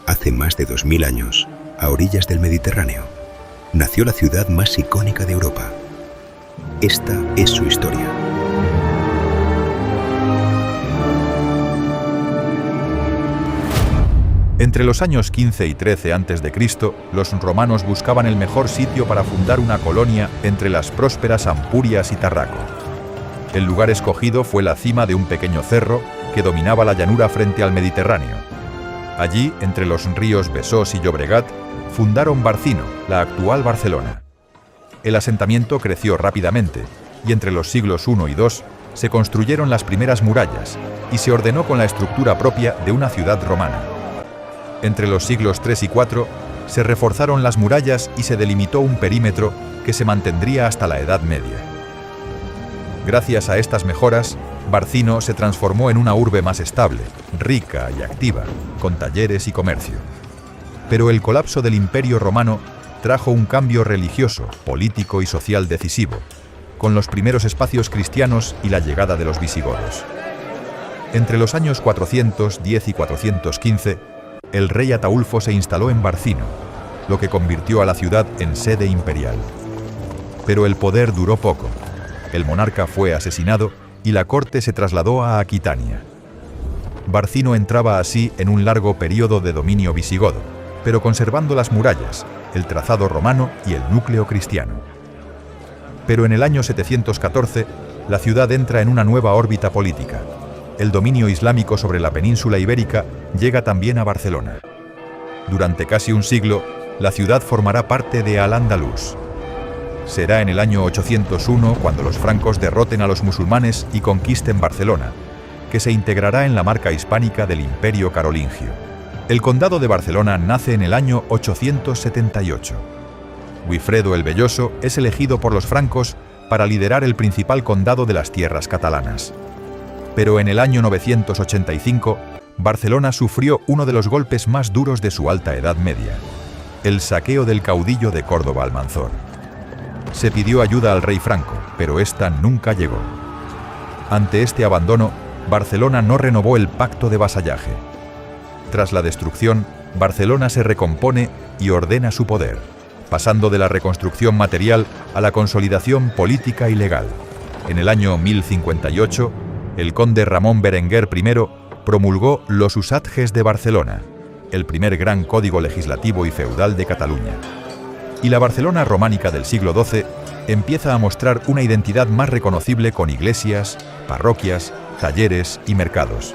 Hace más de 2000 años, a orillas del Mediterráneo, nació la ciudad más icónica de Europa. Esta es su historia. Entre los años 15 y 13 a.C., los romanos buscaban el mejor sitio para fundar una colonia entre las prósperas Ampurias y Tarraco. El lugar escogido fue la cima de un pequeño cerro que dominaba la llanura frente al Mediterráneo. Allí, entre los ríos Besós y Llobregat, fundaron Barcino, la actual Barcelona. El asentamiento creció rápidamente y entre los siglos I y II se construyeron las primeras murallas y se ordenó con la estructura propia de una ciudad romana. Entre los siglos III y IV se reforzaron las murallas y se delimitó un perímetro que se mantendría hasta la Edad Media. Gracias a estas mejoras, Barcino se transformó en una urbe más estable, rica y activa, con talleres y comercio. Pero el colapso del Imperio Romano trajo un cambio religioso, político y social decisivo, con los primeros espacios cristianos y la llegada de los visigodos. Entre los años 410 y 415, el rey Ataulfo se instaló en Barcino, lo que convirtió a la ciudad en sede imperial. Pero el poder duró poco. El monarca fue asesinado y la corte se trasladó a Aquitania. Barcino entraba así en un largo periodo de dominio visigodo, pero conservando las murallas, el trazado romano y el núcleo cristiano. Pero en el año 714, la ciudad entra en una nueva órbita política. El dominio islámico sobre la península ibérica llega también a Barcelona. Durante casi un siglo, la ciudad formará parte de Al-Ándalus. Será en el año 801 cuando los francos derroten a los musulmanes y conquisten Barcelona, que se integrará en la marca hispánica del Imperio Carolingio. El condado de Barcelona nace en el año 878. Wifredo el Velloso es elegido por los francos para liderar el principal condado de las tierras catalanas. Pero en el año 985, Barcelona sufrió uno de los golpes más duros de su alta Edad Media, el saqueo del caudillo de Córdoba Almanzor. Se pidió ayuda al rey franco, pero esta nunca llegó. Ante este abandono, Barcelona no renovó el pacto de vasallaje. Tras la destrucción, Barcelona se recompone y ordena su poder, pasando de la reconstrucción material a la consolidación política y legal. En el año 1058, el conde Ramón Berenguer I promulgó los Usatges de Barcelona, el primer gran código legislativo y feudal de Cataluña. Y la Barcelona románica del siglo XII empieza a mostrar una identidad más reconocible con iglesias, parroquias, talleres y mercados.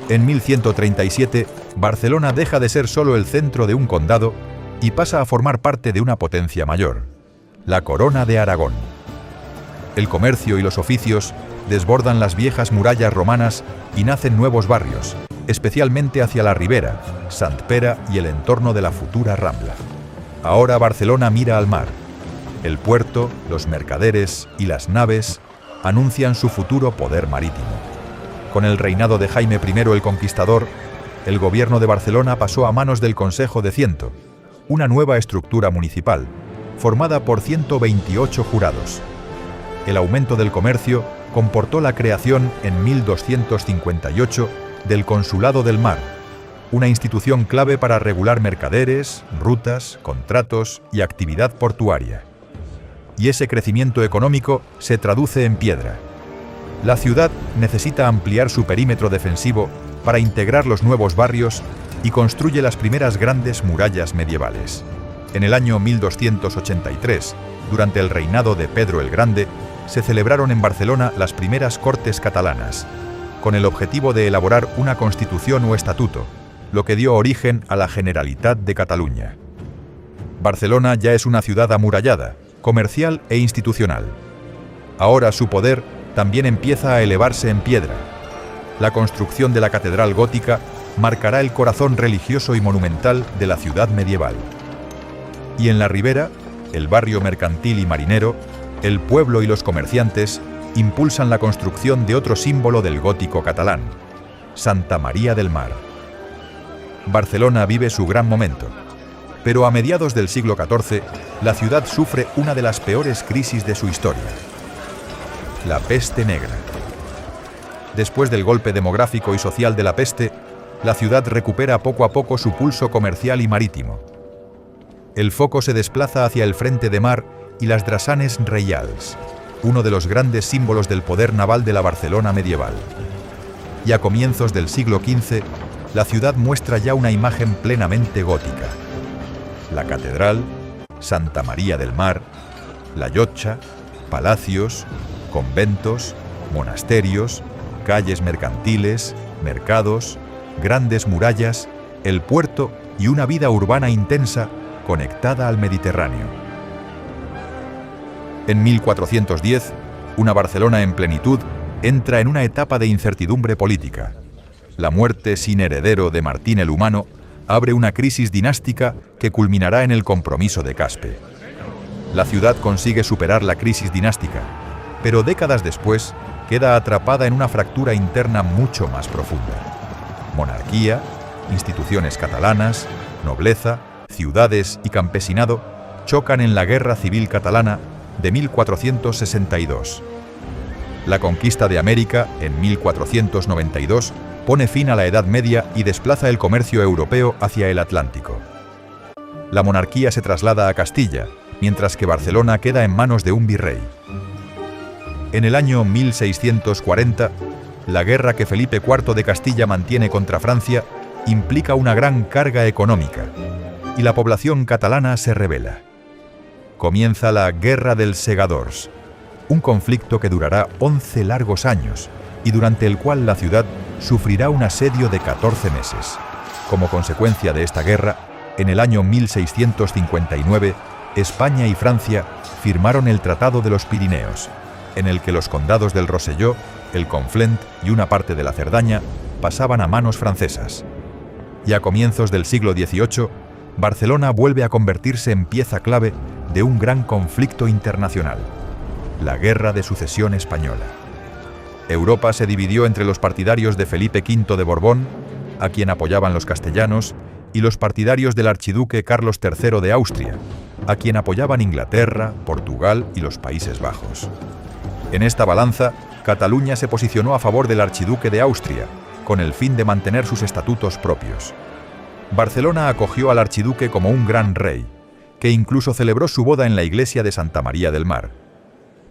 En 1137, Barcelona deja de ser solo el centro de un condado y pasa a formar parte de una potencia mayor, la Corona de Aragón. El comercio y los oficios desbordan las viejas murallas romanas y nacen nuevos barrios, especialmente hacia la Ribera, Sant Pere y el entorno de la futura Rambla. Ahora Barcelona mira al mar. El puerto, los mercaderes y las naves anuncian su futuro poder marítimo. Con el reinado de Jaime I el Conquistador, el gobierno de Barcelona pasó a manos del Consejo de Ciento, una nueva estructura municipal, formada por 128 jurados. El aumento del comercio comportó la creación en 1258 del Consulado del Mar, una institución clave para regular mercaderes, rutas, contratos y actividad portuaria. Y ese crecimiento económico se traduce en piedra. La ciudad necesita ampliar su perímetro defensivo para integrar los nuevos barrios y construye las primeras grandes murallas medievales. En el año 1283, durante el reinado de Pedro el Grande, se celebraron en Barcelona las primeras Cortes catalanas, con el objetivo de elaborar una constitución o estatuto, lo que dio origen a la Generalitat de Cataluña. Barcelona ya es una ciudad amurallada, comercial e institucional. Ahora su poder también empieza a elevarse en piedra. La construcción de la catedral gótica marcará el corazón religioso y monumental de la ciudad medieval. Y en la Ribera, el barrio mercantil y marinero, el pueblo y los comerciantes impulsan la construcción de otro símbolo del gótico catalán, Santa María del Mar. Barcelona vive su gran momento, pero a mediados del siglo XIV, la ciudad sufre una de las peores crisis de su historia: la peste negra. Después del golpe demográfico y social de la peste, la ciudad recupera poco a poco su pulso comercial y marítimo. El foco se desplaza hacia el frente de mar y las drassanes reials, uno de los grandes símbolos del poder naval de la Barcelona medieval. Y a comienzos del siglo XV, la ciudad muestra ya una imagen plenamente gótica. La catedral, Santa María del Mar, la Llotja, palacios, conventos, monasterios, calles mercantiles, mercados, grandes murallas, el puerto y una vida urbana intensa conectada al Mediterráneo. En 1410, una Barcelona en plenitud entra en una etapa de incertidumbre política. La muerte sin heredero de Martín el Humano abre una crisis dinástica que culminará en el compromiso de Caspe. La ciudad consigue superar la crisis dinástica, pero décadas después queda atrapada en una fractura interna mucho más profunda. Monarquía, instituciones catalanas, nobleza, ciudades y campesinado chocan en la Guerra Civil Catalana de 1462. La conquista de América, en 1492, pone fin a la Edad Media y desplaza el comercio europeo hacia el Atlántico. La monarquía se traslada a Castilla, mientras que Barcelona queda en manos de un virrey. En el año 1640, la guerra que Felipe IV de Castilla mantiene contra Francia implica una gran carga económica, y la población catalana se rebela. Comienza la Guerra dels Segadors, un conflicto que durará 11 largos años y durante el cual la ciudad sufrirá un asedio de 14 meses. Como consecuencia de esta guerra, en el año 1659, España y Francia firmaron el Tratado de los Pirineos, en el que los condados del Rosselló, el Conflent y una parte de la Cerdaña pasaban a manos francesas. Y a comienzos del siglo XVIII, Barcelona vuelve a convertirse en pieza clave de un gran conflicto internacional, la Guerra de Sucesión Española. Europa se dividió entre los partidarios de Felipe V de Borbón, a quien apoyaban los castellanos, y los partidarios del archiduque Carlos III de Austria, a quien apoyaban Inglaterra, Portugal y los Países Bajos. En esta balanza, Cataluña se posicionó a favor del archiduque de Austria, con el fin de mantener sus estatutos propios. Barcelona acogió al archiduque como un gran rey, que incluso celebró su boda en la iglesia de Santa María del Mar.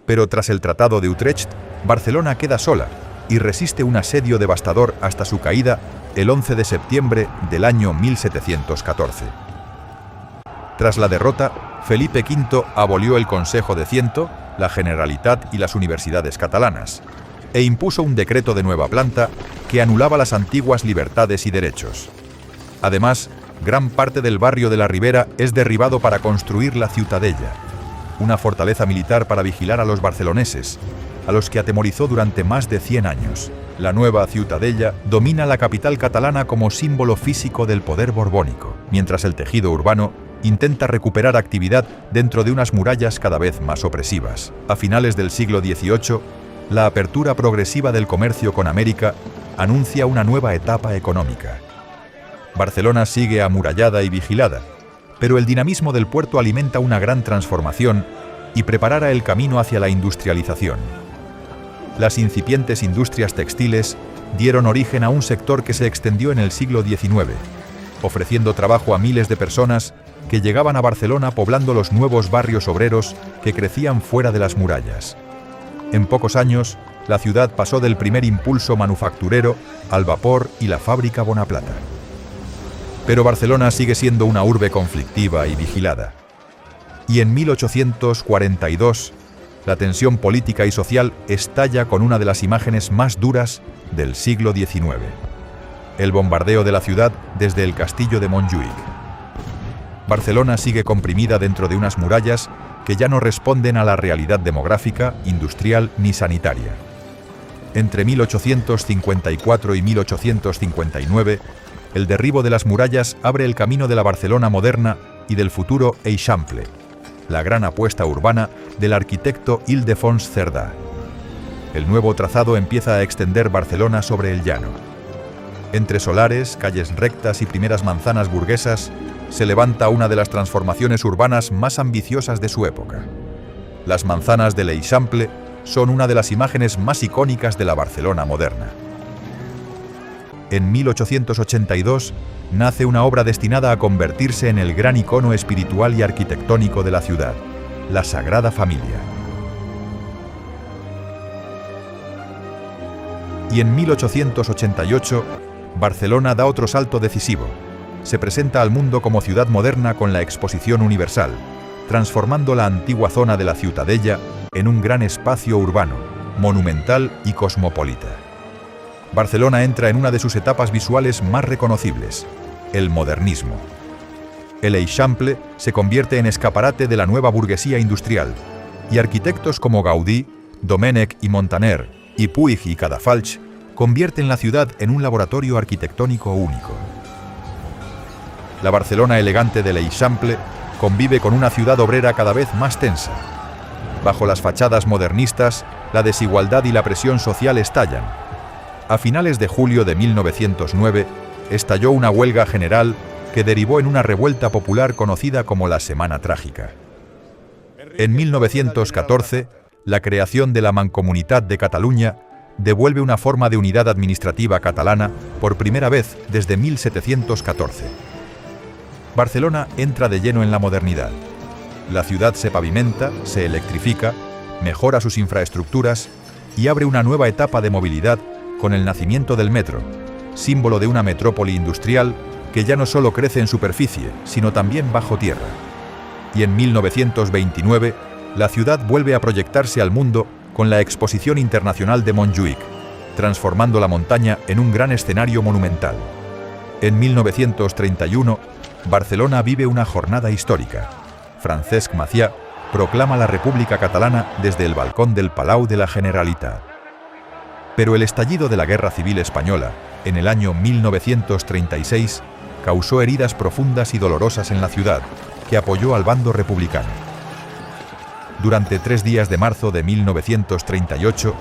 Pero tras el Tratado de Utrecht, Barcelona queda sola y resiste un asedio devastador hasta su caída el 11 de septiembre del año 1714. Tras la derrota, Felipe V abolió el Consejo de Ciento, la Generalitat y las universidades catalanas, e impuso un decreto de nueva planta que anulaba las antiguas libertades y derechos. Además, gran parte del barrio de la Ribera es derribado para construir la Ciutadella, una fortaleza militar para vigilar a los barceloneses, a los que atemorizó durante más de 100 años. La nueva Ciutadella domina la capital catalana como símbolo físico del poder borbónico, mientras el tejido urbano intenta recuperar actividad dentro de unas murallas cada vez más opresivas. A finales del siglo XVIII, la apertura progresiva del comercio con América anuncia una nueva etapa económica. Barcelona sigue amurallada y vigilada, pero el dinamismo del puerto alimenta una gran transformación y preparará el camino hacia la industrialización. Las incipientes industrias textiles dieron origen a un sector que se extendió en el siglo XIX, ofreciendo trabajo a miles de personas que llegaban a Barcelona poblando los nuevos barrios obreros que crecían fuera de las murallas. En pocos años, la ciudad pasó del primer impulso manufacturero al vapor y la fábrica Bonaplata. Pero Barcelona sigue siendo una urbe conflictiva y vigilada. Y en 1842, la tensión política y social estalla con una de las imágenes más duras del siglo XIX: el bombardeo de la ciudad desde el castillo de Montjuïc. Barcelona sigue comprimida dentro de unas murallas que ya no responden a la realidad demográfica, industrial ni sanitaria. Entre 1854 y 1859, el derribo de las murallas abre el camino de la Barcelona moderna y del futuro Eixample, la gran apuesta urbana del arquitecto Ildefons Cerdà. El nuevo trazado empieza a extender Barcelona sobre el llano. Entre solares, calles rectas y primeras manzanas burguesas, se levanta una de las transformaciones urbanas más ambiciosas de su época. Las manzanas del Eixample son una de las imágenes más icónicas de la Barcelona moderna. en 1882, nace una obra destinada a convertirse en el gran icono espiritual y arquitectónico de la ciudad, la Sagrada Familia. Y en 1888, Barcelona da otro salto decisivo. Se presenta al mundo como ciudad moderna con la Exposición Universal, transformando la antigua zona de la Ciutadella en un gran espacio urbano, monumental y cosmopolita. Barcelona entra en una de sus etapas visuales más reconocibles, el modernismo. El Eixample se convierte en escaparate de la nueva burguesía industrial, y arquitectos como Gaudí, Domènech y Montaner, y Puig y Cadafalch convierten la ciudad en un laboratorio arquitectónico único. La Barcelona elegante del Eixample convive con una ciudad obrera cada vez más tensa. Bajo las fachadas modernistas, la desigualdad y la presión social estallan. A finales de julio de 1909, estalló una huelga general que derivó en una revuelta popular conocida como la Semana Trágica. En 1914, la creación de la Mancomunitat de Catalunya devuelve una forma de unidad administrativa catalana por primera vez desde 1714. Barcelona entra de lleno en la modernidad. La ciudad se pavimenta, se electrifica, mejora sus infraestructuras y abre una nueva etapa de movilidad con el nacimiento del metro, símbolo de una metrópoli industrial que ya no solo crece en superficie, sino también bajo tierra. Y en 1929, la ciudad vuelve a proyectarse al mundo con la Exposición Internacional de Montjuïc, transformando la montaña en un gran escenario monumental. En 1931, Barcelona vive una jornada histórica. Francesc Macià proclama la República Catalana desde el balcón del Palau de la Generalitat. Pero el estallido de la Guerra Civil Española, en el año 1936, causó heridas profundas y dolorosas en la ciudad, que apoyó al bando republicano. Durante 3 días de marzo de 1938,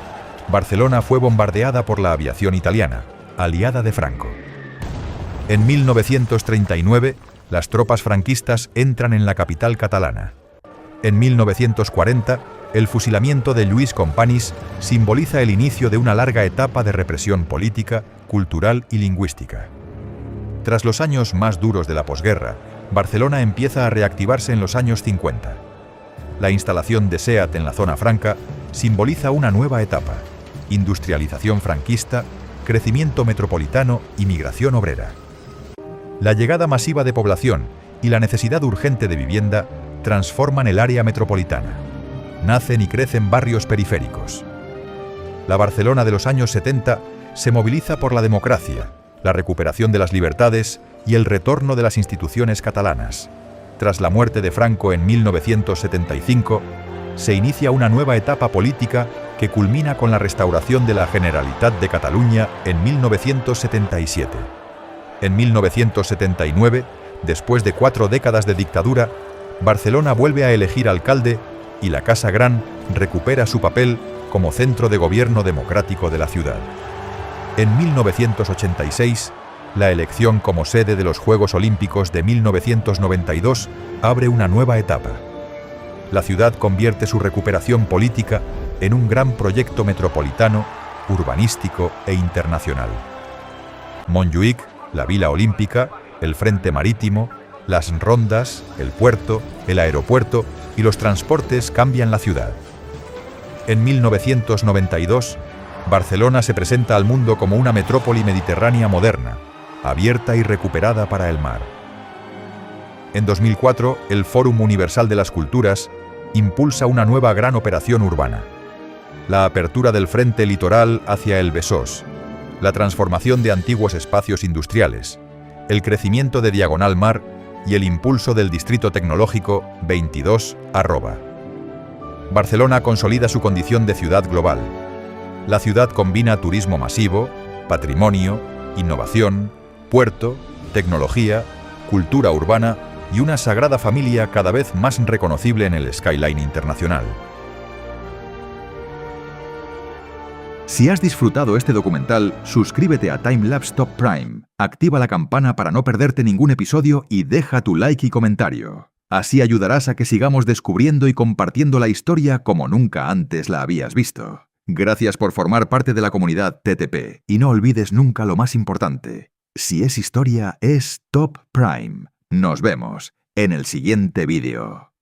Barcelona fue bombardeada por la aviación italiana, aliada de Franco. En 1939, las tropas franquistas entran en la capital catalana. En 1940, el fusilamiento de Lluís Companys simboliza el inicio de una larga etapa de represión política, cultural y lingüística. Tras los años más duros de la posguerra, Barcelona empieza a reactivarse en los años 50. La instalación de SEAT en la zona franca simboliza una nueva etapa: industrialización franquista, crecimiento metropolitano y migración obrera. La llegada masiva de población y la necesidad urgente de vivienda transforman el área metropolitana. Nacen y crecen barrios periféricos. La Barcelona de los años 70 se moviliza por la democracia, la recuperación de las libertades y el retorno de las instituciones catalanas. Tras la muerte de Franco en 1975, se inicia una nueva etapa política que culmina con la restauración de la Generalitat de Catalunya en 1977. En 1979, después de 4 décadas de dictadura, Barcelona vuelve a elegir alcalde y la Casa Gran recupera su papel como centro de gobierno democrático de la ciudad. En 1986, la elección como sede de los Juegos Olímpicos de 1992 abre una nueva etapa. La ciudad convierte su recuperación política en un gran proyecto metropolitano, urbanístico e internacional. Montjuïc, la Vila Olímpica, el Frente Marítimo, las rondas, el puerto, el aeropuerto y los transportes cambian la ciudad. En 1992, Barcelona se presenta al mundo como una metrópoli mediterránea moderna, abierta y recuperada para el mar. En 2004, el Fòrum Universal de las Culturas impulsa una nueva gran operación urbana: la apertura del frente litoral hacia el Besòs, la transformación de antiguos espacios industriales, el crecimiento de Diagonal Mar y el impulso del Distrito Tecnológico 22 @. Barcelona consolida su condición de ciudad global. La ciudad combina turismo masivo, patrimonio, innovación, puerto, tecnología, cultura urbana y una sagrada familia cada vez más reconocible en el skyline internacional. Si has disfrutado este documental, suscríbete a Timelapse Top Prime, activa la campana para no perderte ningún episodio y deja tu like y comentario. Así ayudarás a que sigamos descubriendo y compartiendo la historia como nunca antes la habías visto. Gracias por formar parte de la comunidad TTP y no olvides nunca lo más importante. Si es historia, es Top Prime. Nos vemos en el siguiente vídeo.